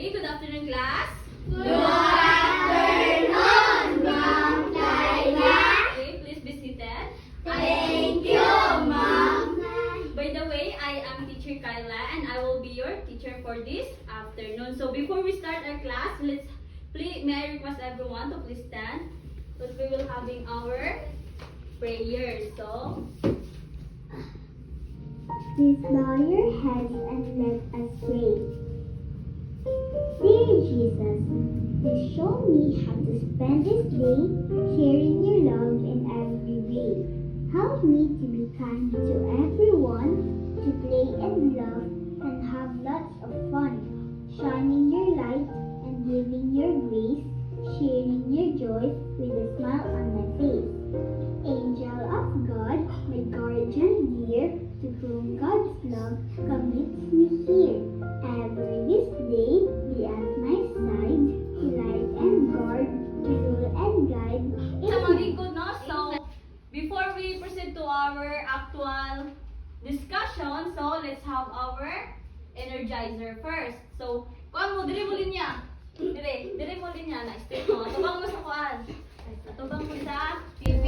Okay, good afternoon, class. Good afternoon, Ma'am Kayla. Okay, please be seated. Thank you, Ma'am. By the way, I am Teacher Kyla and I will be your teacher for this afternoon. So before we start our class, may I request everyone to please stand because we will having our prayer. So, Please bow your heads and let us pray. Dear Jesus, please show me how to spend this day sharing your love in every way. Help me to be kind to everyone, to play and love and have lots of fun, shining your light and giving your grace, sharing your joy with a smile on my face. Angel of God, my guardian dear, to whom God's love commits me here. Ever this day be at my side, to light and guard, to rule and guide. sa mga good, no? So, before we proceed to our actual discussion, so let's have our energizer first. So, kuan mo, dili mo linya. Dili mo linya na straight mo. Tubang mo sa kuan. Tubang mo sa TV.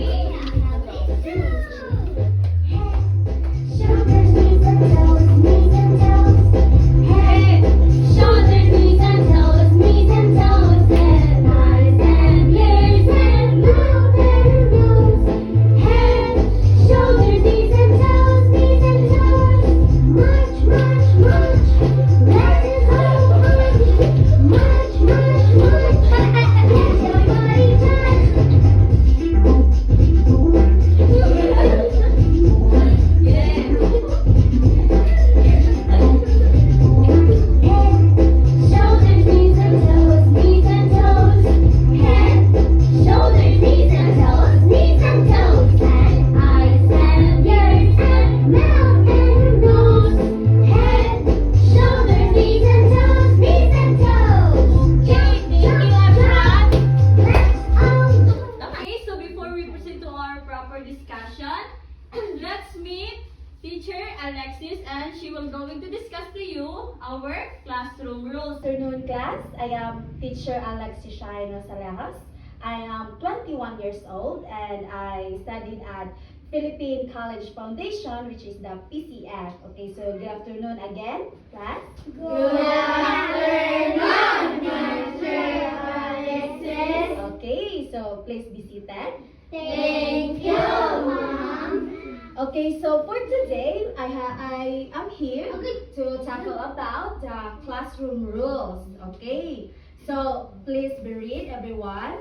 Shoulders, knees and toes, knees and toes. Head, shoulders, knees and toes, knees and toes. Head, eyes and ears and mouth and nose. Head, shoulders, knees and toes, knees and toes. March, march, march. Let us all march. March, march, march. Let your body touch. Shoulders, knees and toes, knees and toes. Head, shoulders, knees and toes, knees and toes. Head, eyes and ears and mouth and nose. Head, shoulders, knees and toes, knees and toes. Jump, jump, jump. Let's all Okay, so before we proceed to our proper discussion, let's meet Teacher Alexis and she will going to discuss to you our classroom rules. Good afternoon, class. I am teacher Alexis Shaino Salejas. I am 21 years old and I studied at Philippine College Foundation, which is the PCF. Okay, so good afternoon again, class. Good afternoon, Teacher Alexis. Okay, so please be seated. Thank you, Ma'am. Okay, so for today, I am here to tackle about the classroom rules. Okay, so please be read, everyone.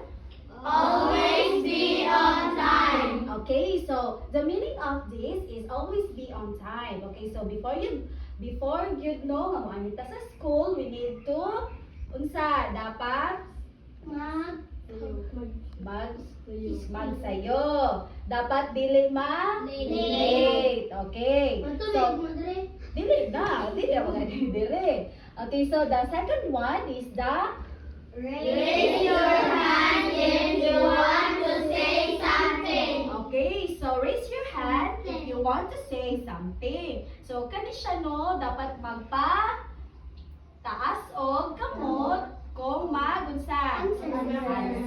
Always be on time. Okay, so the meaning of this is always be on time. Okay, so before you know nga mo sa school, we need to dapat magsayo. Dapat dili late. Okay. So dili dili. Okay, so the second one is the Raise your hand if you want to say something. Okay, so raise your hand if you want to say something. So kani siya no, dapat taas og kamot kung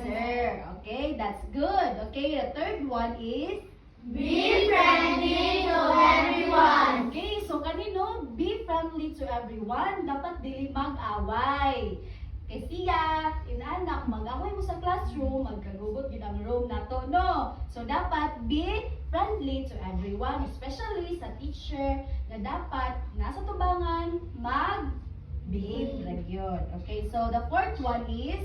answer. Okay, that's good. Okay, the third one is Be friendly to everyone. okay, so kanino be friendly to everyone, dapat dili mag-away. Kay siya, inanak, mag-away mo sa classroom, magkagugot yun ang room na to, no? So, dapat be friendly to everyone, especially sa teacher, na dapat nasa tubangan, mag-behave lang yun. Okay, so the fourth one is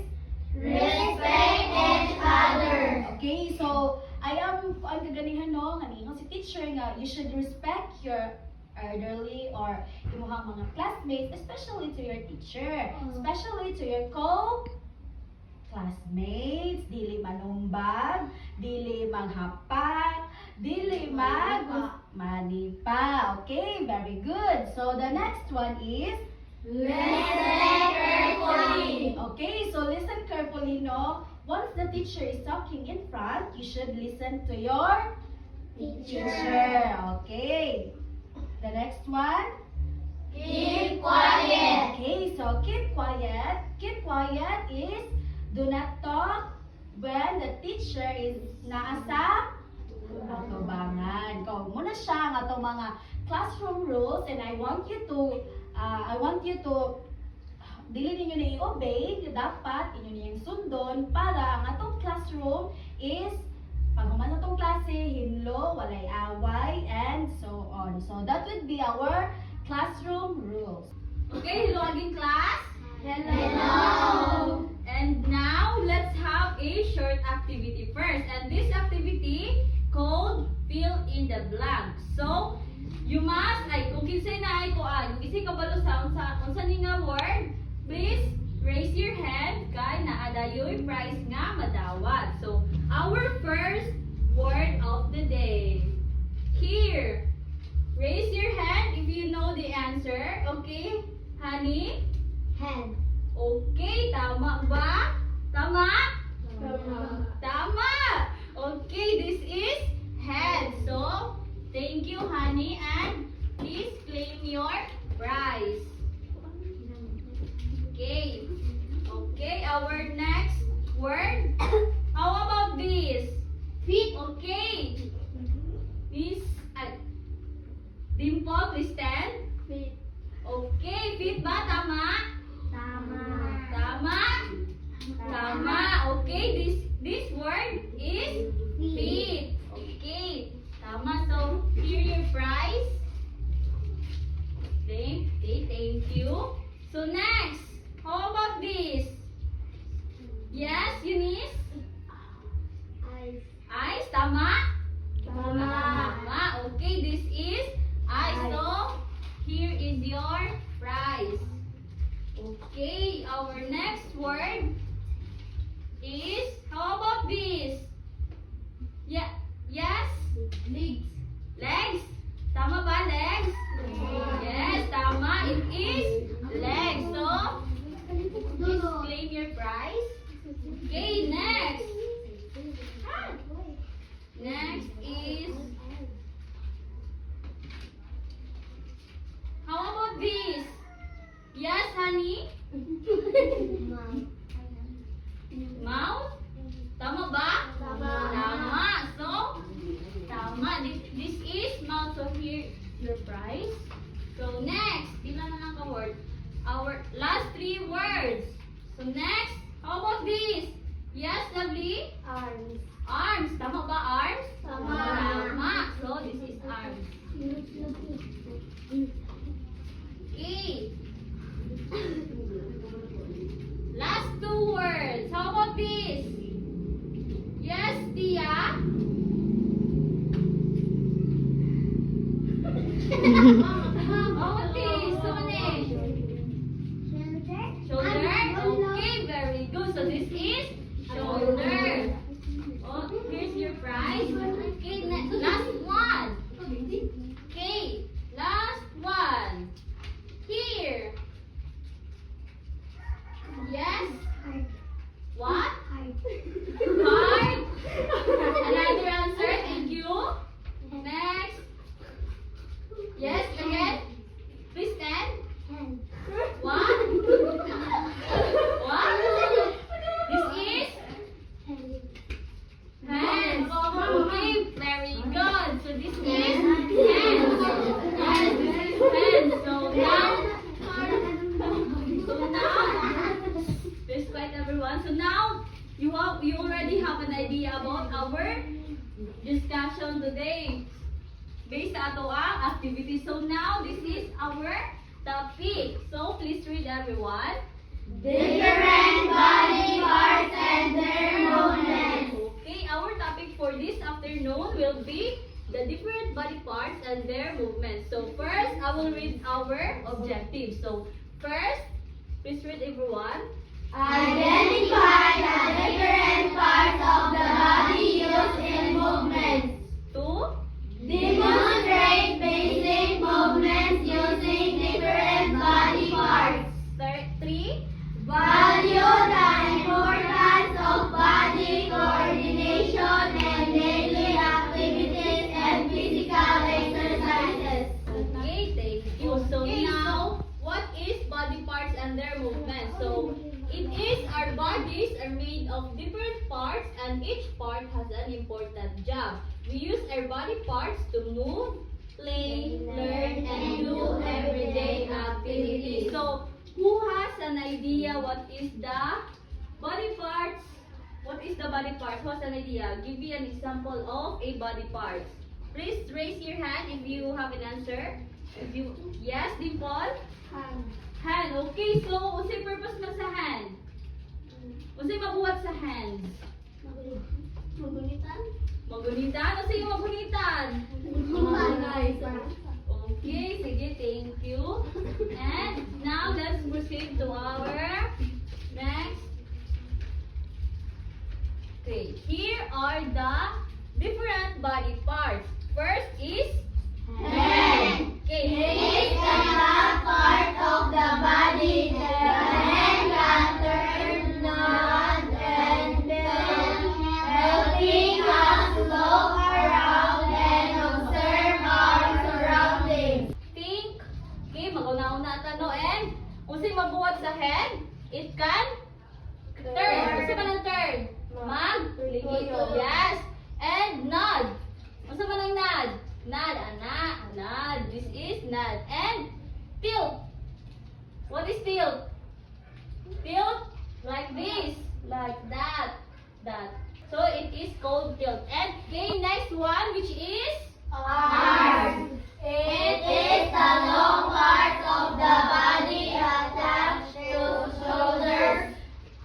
Respect each other. okay, so ang kaganihan no, nganingon si teacher nga, you should respect your elderly or imuhang mga classmates, especially to your teacher, especially to your classmates, dili manumbag, dili maghapat, dili manipa. Okay, very good. So the next one is Listen carefully. okay, so listen carefully, no? Once the teacher is talking in front, you should listen to your teacher. Okay. The next one? Keep quiet. Okay, so keep keep quiet. Keep quiet is do not talk when the teacher is naa sa tubangan. Kung muna siya nga itong mga classroom rules and I want you to dili ninyo na i-obey, dapat inyo niyang sundon para ang atong classroom is pag human atong klase, hinlo, walay away, and so on. So that would be our classroom rules. Okay, hello again class. Hello. And now, let's have a short activity first. And this activity called fill in the blank. So, you must, kung kinsay na ay kuan, kung kinsay kabalo sa unsa ni nga word, please raise your hand kay naadayoy prize nga madawat. So, our first word of the day. Here. Raise your hand if you know the answer. Okay? Honey? Hand. Okay, tama ba? Tama? Tama. Tama! Okay, this is head. So, thank you, honey, and please claim your prize. Okay. Okay, our next word. How about this? Feet. Okay. Miss Dimple, please stand. Feet. Okay, feet ba? Tama? Tama. Tama? Tama. Okay, this word is feet. Okay. Tama. So, here your prize. Thank you. So, next. How about this? Yes, Eunice? Eyes. Eyes. Tama? Tama. Tama. Okay, this is eyes. So, here is your prize. Okay, our next word is, how about this? Yeah, yes? Legs. Legs? Tama ba, legs? Yes, tama. It is legs. So, please claim your prize. Okay, next. Next is, how about this? Yes, honey? Mouth? Tama ba? Tama. Tama. So, tama. This is mouth. So, here, your prize. So, next. Ilan na lang ka-word? Our last 3 words. So, next. How about this? Yes, lovely? Arms. Arms. Tama ba, arms? Tama. Tama. So, this is arms. Okay. Last 2 words. How about this? Yes, Tia? Okay, Sone. Shoulder? Okay, very good. So this is shoulder. Oh, here's your prize. Okay, last one. Okay, last one. Here. Yes? What? Heart? Another answer. Thank you. Next. Yes, again. Please stand. What? What? This is hands. Okay, very good. So this is hands. Yes, this is hands. So now, please quiet everyone. So now, you already have an idea about our discussion today based sa ato ang activity. So now, this is our topic. So please read everyone. Different body parts and their movements. Okay, our topic for this afternoon will be the different body parts and their movements. So first, I will read our objectives. So first, please read everyone. Identify the different parts of the body used in movements. 2, Demonstrate basic movements using different body parts. 3, Value the importance of body coordination and daily activities and physical exercises. okay, thank you. So now, what is body parts and their movements? important job. We use our body parts to move, play, learn, and do everyday activities. So, who has an idea what is the body parts? What is the body parts? What's an idea? Give me an example of a body part. Please raise your hand if you have an answer. If you, yes, Dimple? Hand. Okay, so unsay purpose man sa hand? Unsay mabuhat sa hands? Magunitan? Magunitan? Unsay yung magunitan? Okay, sige, thank you. And now let's proceed to our next. Okay, here are the different body parts. First is hand. Okay, It's the top part of the body. The hand can turn, nod, and bend, helping us look around and observe our surroundings. think. Okay, mag-una-una tano and unsay mabuhat sa head? It can turn. Unsay man ang turn? Yes. And nod. Unsay man ang nod? Nod, nod. This is nod. And tilt. What is tilt? Tilt like this, like that. So it is called tilt. And okay, next one, which is Arms. It is the long part of the body attached to shoulders.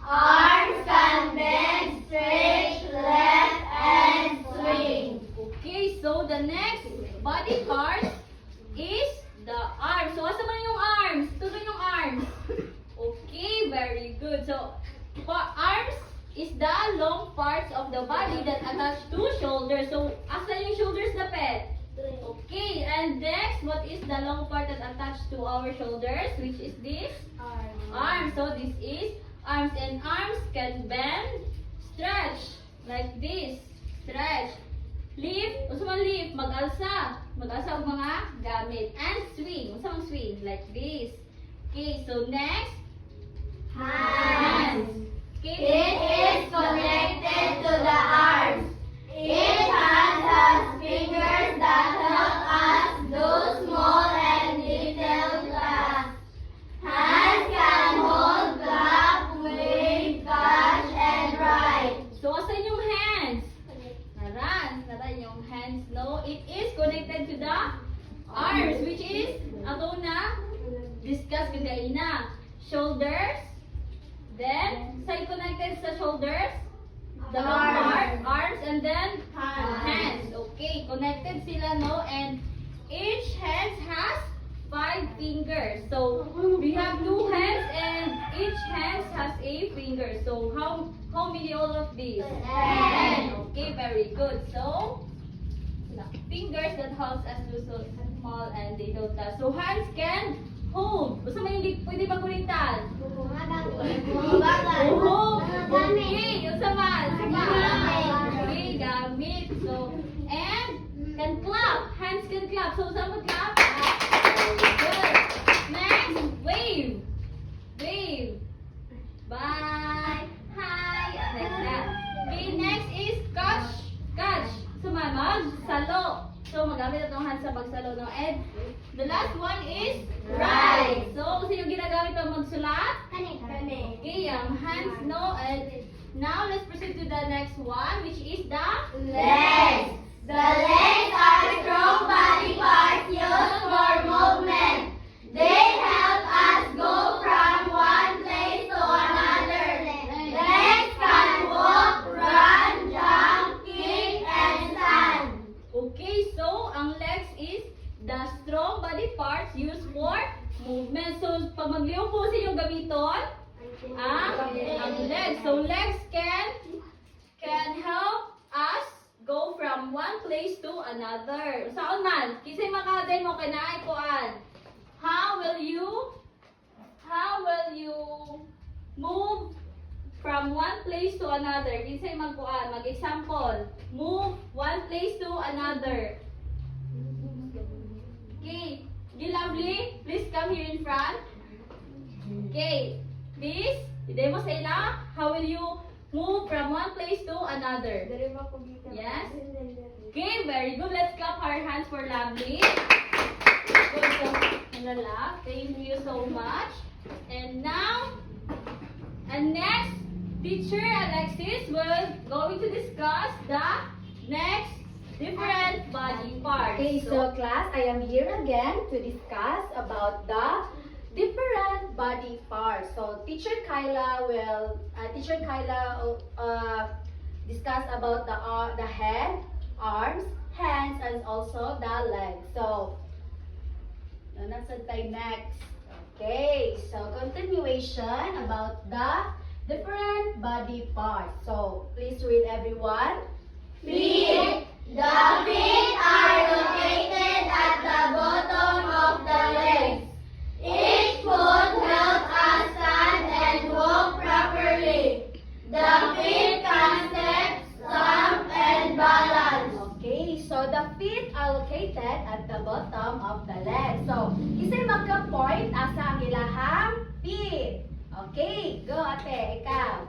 Arms can bend, stretch, left, and swing. okay. So the next body part is the arms. So asa man yung arms? Tuloy yung arms. Okay, very good. So arms is the long parts of the body that attach to shoulders. So asa yung shoulders na pet? Okay, and next, what is the long part that attached to our shoulders? Which is this? Arms. So this is arms, and arms can bend, stretch like this, stretch, lift, usa man lift, mag-alsa og mga gamit, and swing, usa man swing like this. Okay, so next, hands. Okay. It is connected to the arms. Each hand has fingers that help us do small and detailed tasks. Hands can hold, clap, wave, catch, and write. So asa yung hands? Naran yung hands, no? It is connected to the arms, which is ato na discuss kagaina. Shoulders, then side connected sa shoulders, the long part, arms, and then hands. Okay, connected sila, no? And each hand has 5 fingers. So we have 2 hands, and each hand has a finger. So how many all of these? 10. Okay, very good. So fingers that helps us do so small and little tasks. So hands can hold. Basta may hindi pwede magkulitan. Oh, okay, yung sama. Okay, gamit. So, and can clap. Hands can clap. So, saan mag-clap? Very good. Next, wave. Wave. Bye. Hi. Like that. Okay, next is catch. Catch. So, magsalo. So, magamit itong hands sa pagsalo, no? And the last one is write. So, kasi yung ginagamit pa magsulat? Okay, hands, no? And now, let's proceed to the next one, which is the Legs. The legs are strong body parts used for movement. They help us go from one place to another. Legs can walk, run, jump, kick, and stand. Okay, so ang legs is the strong body parts used for movement. So, pag magliw po sa inyong gamiton, ang legs. So, legs can help us go from one place to another. Saan man? Kisay makaden mo kinaay kuan. How will you move from one place to another? Kisay magkuan, mag-example. Move one place to another. Okay. Lovely, please come here in front. Okay. Please, demo sa ila. How will you move from one place to another? Yes? Okay, very good. Let's clap our hands for Lovely. Good. So, Love, thank you so much. And now, next, Teacher Alexis will going to discuss the next different body parts. Okay, so class, I am here again to discuss about the different body parts. So Teacher Kyla will discuss about the head, arms, hands, and also the legs. So nasa tayo next. Okay, so continuation about the different body parts. So please read everyone. Feet. The feet are located at the bottom of the legs. Each foot helps us stand and walk properly. The feet can step, stomp, and balance. Okay, so the feet are located at the bottom of the leg. So, kisay magka-point asa ang ilahang feet. Okay, go ate, ikaw.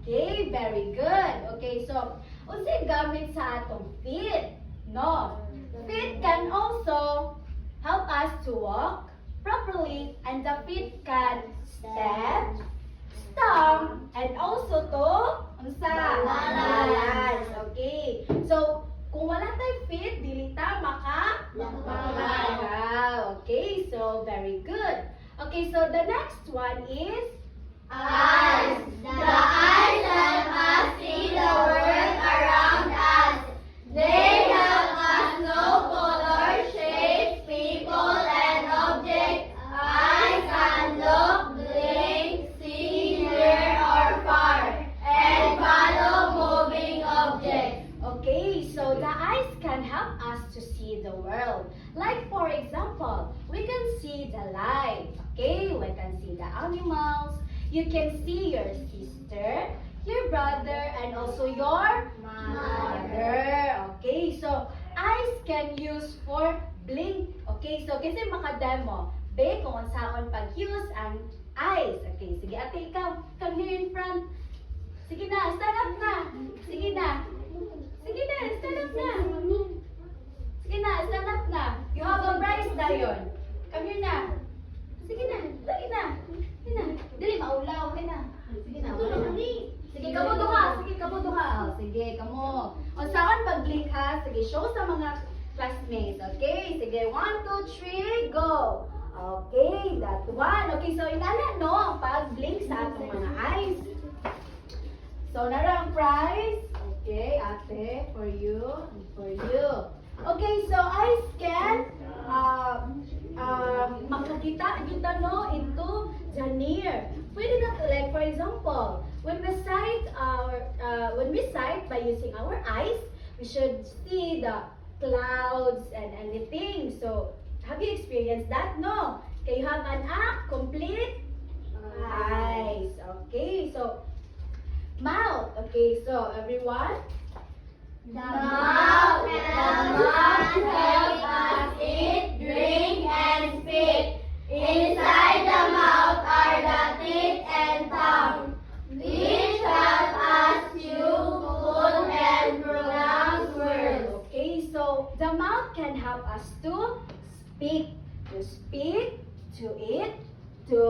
Okay, very good. Okay, so, unsay gamit sa atong feet? No. Feet can also help us to walk properly, and the feet can step, stomp, and also to balance. Okay. So, kung wala tayong feet, dili ta makagalaw. Okay, so very good. Okay, so the next one is Eyes. The eyes help us see the world around us. They help us know color, shape, people, and objects. Eyes can look, blink, see, near or far, and follow moving objects. Okay, so the eyes can help us to see the world. Like for example, we can see the light. Okay, we can see the animals. You can see your sister, your brother, and also your mother. Okay, so eyes can use for blink. Okay, so kasi makademo, be kung unsaon pag-use ang eyes. Okay, sige ate, ikaw, come here in front. Sige na, stand up na. Sige na. Sige na, stand up na. Sige na, stand up na. You have a prize dayon. Come here na. Sige na, dali na. Sige na. Dali, maulaw ka na. Sige na, maulaw. Sige, kamo duha. Sige, kamo duha. O, sige, kamo. O, saan pag-blink ha? Sige, show sa mga classmates. Okay, sige. 1, 2, 3, go. Okay, that one. Okay, so inana, no? Pag-blink sa atong mga eyes. So, nara ang prize. Okay, ate, for you and for you. Okay, so eyes can makakita kita no into the near. Pwede na like for example, when we sight by using our eyes, we should see the clouds and anything. So, have you experienced that? No. Can you have an complete eyes? Okay, so mouth. Okay, so everyone. The mouth helps us eat, drink, and speak. Inside the mouth are the teeth and tongue, which help us chew food and pronounce words. Okay, so the mouth can help us to speak, to eat, to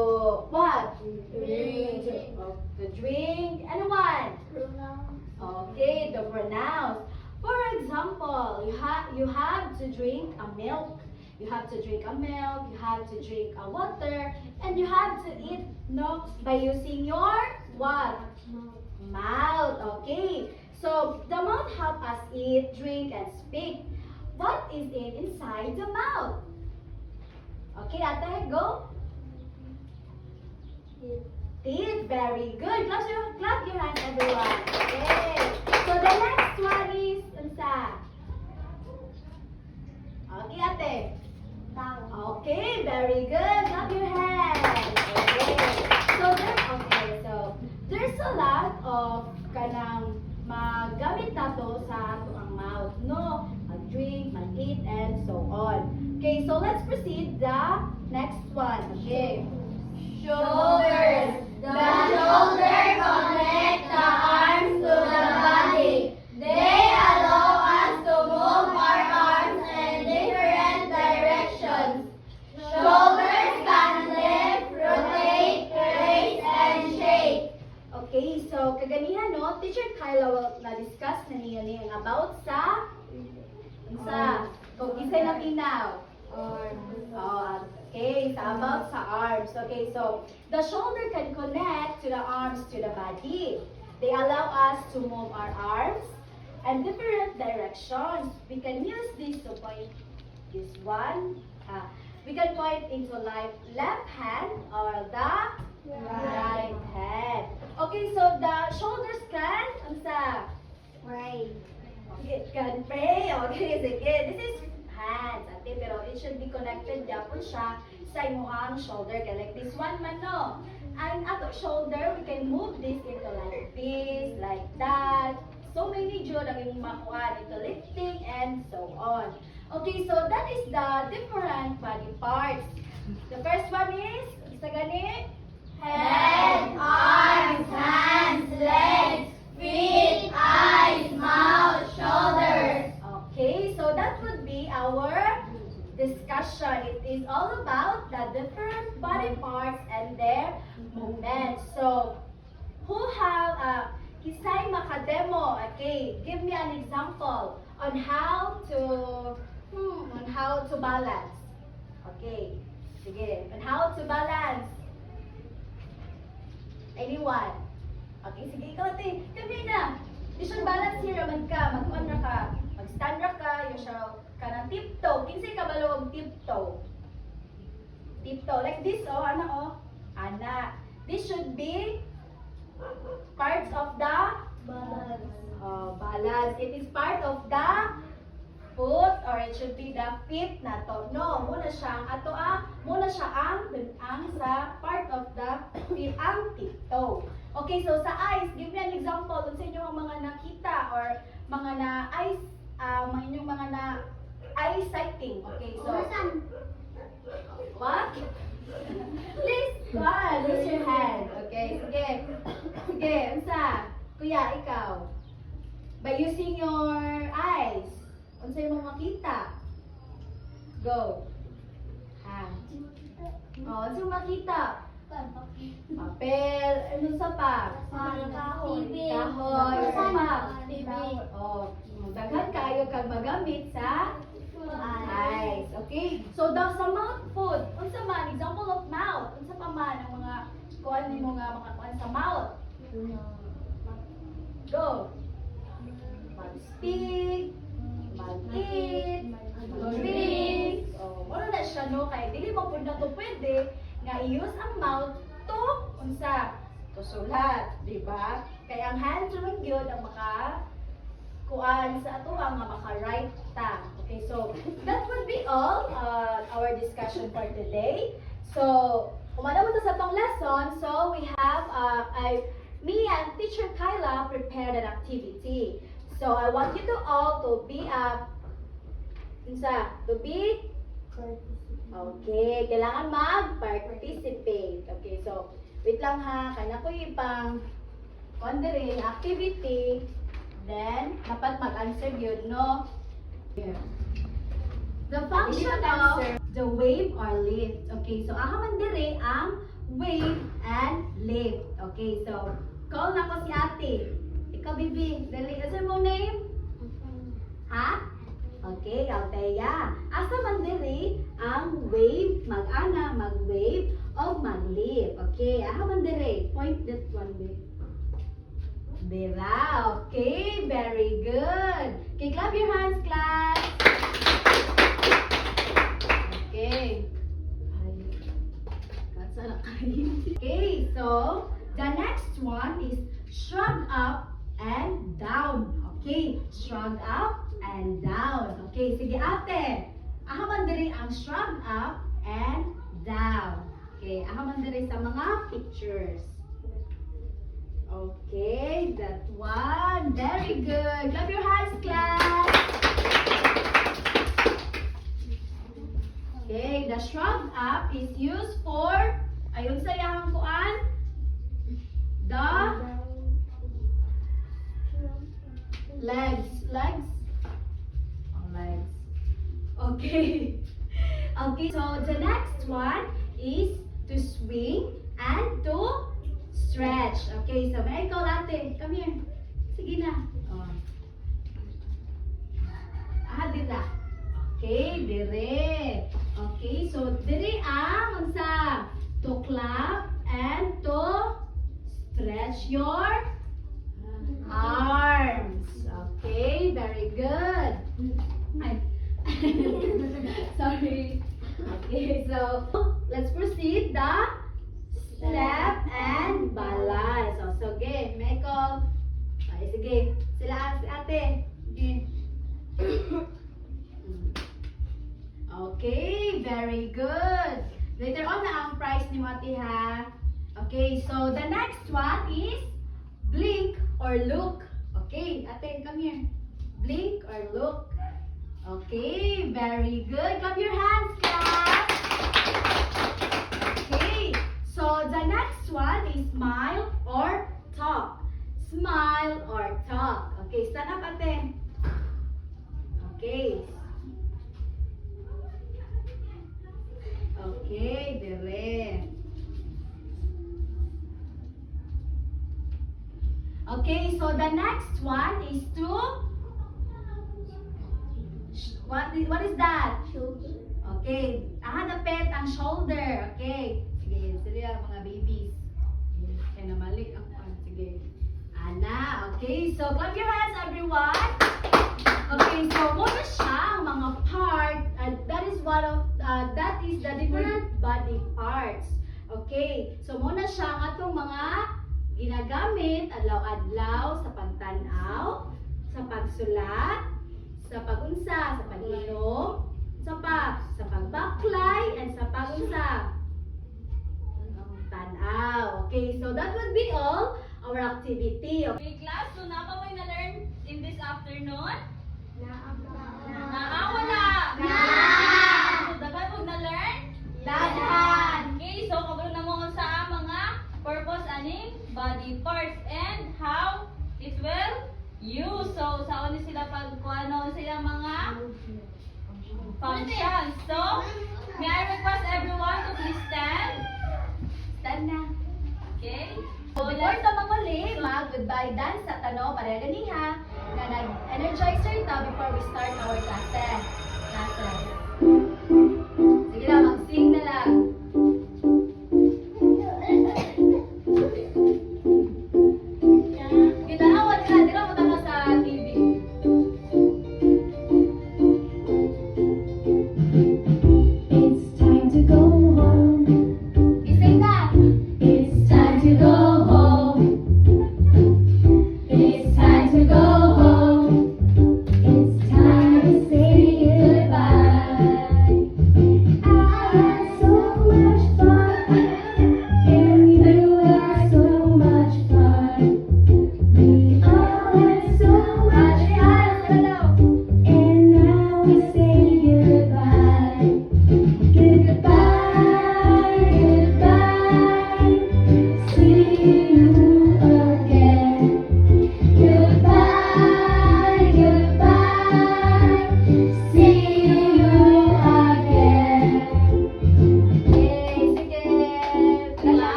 what? To drink, and what? Okay, the pronounce. For example, you have to drink a milk. You have to drink a milk, you have to drink a water, and you have to eat no by using your what? Mouth. Okay. So the mouth help us eat, drink, and speak. What is inside the mouth? Okay, ate, go. Teeth. Very good. Clap your hands, everyone. Okay. So the next one is unsa? Okay, ate. Okay, very good. Clap your hands. Okay. So there's a lot of kanang magamit nato sa ato ang mouth, no? Mag-drink, mag-eat, and so on. Okay, so let's proceed the next one. Okay. Shoulders. The shoulder connect the arms to the body. They allow Okay, sa about sa arms. Okay, so the shoulder can connect to the arms to the body. They allow us to move our arms and different directions. We can use this to point this one. We can point into left hand or the right hand. Okay, so the shoulders can, Right. can pray. Okay, sige. This is hands. Ate, pero it should be connected yapon siya sa imuhang shoulder. Kaya like this one man, no? And ato shoulder, we can move this into like this, like that. So many jud ang imong makuha into lifting and so on. Okay, so that is the different body parts. The first one is, sa gani? Head, arms, hands, legs, feet, eyes, mouth, shoulders. Okay, so that would be our discussion. It is all about the different body parts and their movements. So, who have kisay makademo? Okay, give me an example on how to balance. Okay, sige, on how to balance. Anyone? Okay, sige, ikaw ate. Kami na. You should balance here naman ka. Mag-on ra ka. Mag-stand ra ka. You should ka ng tiptoe. Kinsay ka balo ang tiptoe? Tiptoe. Like this, oh. Ana, oh. Ana. This should be parts of the balance. It is part of the foot or it should be the feet na to. No, muna siya ang ato muna siya ang sa part of the feet ang tiptoe. Okay, so sa eyes, give me an example kung sa inyo ang mga nakita or mga na eyes, inyong mga na eye sighting. Okay, so what? Please, go on, raise your hand. Okay, sige. Sige, unsa? Kuya, ikaw. By using your eyes, unsa imong makita? Go. Unsa imong makita? Papel. Ano sa pa? Kahoy. Kahoy. Unsa pa? TV. Oh, daghan kayo kag magamit sa eyes. Okay? So, daw sa mouth food, unsa man, example of mouth, unsa pa man ang mga kuan nimo nga mga kuan sa mouth? Go. Mag-speak, mag-eat, mag-drink. Oh, wala na siya no kay dili mo pud na to pwede nga i-use ang mouth to unsa? To sulat, di ba? Kaya ang hands ron gyud ang kuan sa ato nga maka-write ta. Okay, so that would be all our discussion for today. So, umana mo sa atong lesson. So, we have me and Teacher Kyla prepared an activity. So, I want you to all to be okay, kailangan mag-participate. Okay, so wait lang ha, kaya ko yung pang wondering activity. Then, dapat mag-answer yun, no? The function of the wave or lift. Okay, so ahaman dire ang wave and lift. Okay, so call na ko si ate. Ikaw, bibi. Dali, asa mo name? Ha? Okay, Althea. Asa man dire ang wave, mag-ana, mag-wave, o mag-lift. Okay, ahaman dire. Point that one way. Bira. Okay, very good. Okay, clap your hands, class. Okay. Okay, so the next one is shrug up and down. Okay, shrug up and down. Okay, sige ate. Ahaman diri ang shrug up and down. Okay, ahaman diri sa mga pictures. Okay, that one. Very good. Clap your hands, class. Okay, the shrug up is used for, ayun sa iyang kuan, the legs. Legs? Oh, legs. Okay. Okay, so the next one is to swing and to stretch. Okay, so may ikaw ate. Come here. Sige na. Oh. Dira. Okay, dire. Okay, so dire ang clap and to stretch your arms. Okay, very good. Sorry. Okay, so let's proceed the step and balance. So game, make all. Ay, sige. Sila ate. Sige. Okay, very good. Later on na ang prize ni Mati ha. Okay, so the next one is blink or look. Okay, ate, come here. Blink or look. Okay, very good. Clap your hands, clap. Okay, so the next one is smile or talk. Smile or talk. Okay, stand up, ate. Okay. Okay, dire. Okay, so the next one is to what is that? Shoulder. Okay, hanapin ang shoulder. Okay. Sige, sila mga babies. Kaya namalik ako. Sige. Ana, okay. So, clap your hands, everyone. Okay, so muna siya ang mga part. That is the different body parts. Okay. So, muna siya ang atong mga ginagamit adlaw-adlaw sa pagtanaw, sa pagsulat, sa pagunsa, sa pag-inom, sa pagbaklay, and sa pagunsa. Tanaw. Okay, so that would be all our activity. Okay, class, so na pa may na-learn in this afternoon? Wala! So, dapat mo na-learn? Daghan. Okay, so kabalo na mo sa mga purpose aning body parts and how it will use. So, saan ni sila pagkuano sila mga functions. So, may I request everyone to please stand? Stand na. Okay? So, before sa mamuli, mag-goodbye dance sa tano para ganiha na nag-energizer ta before we start our classes.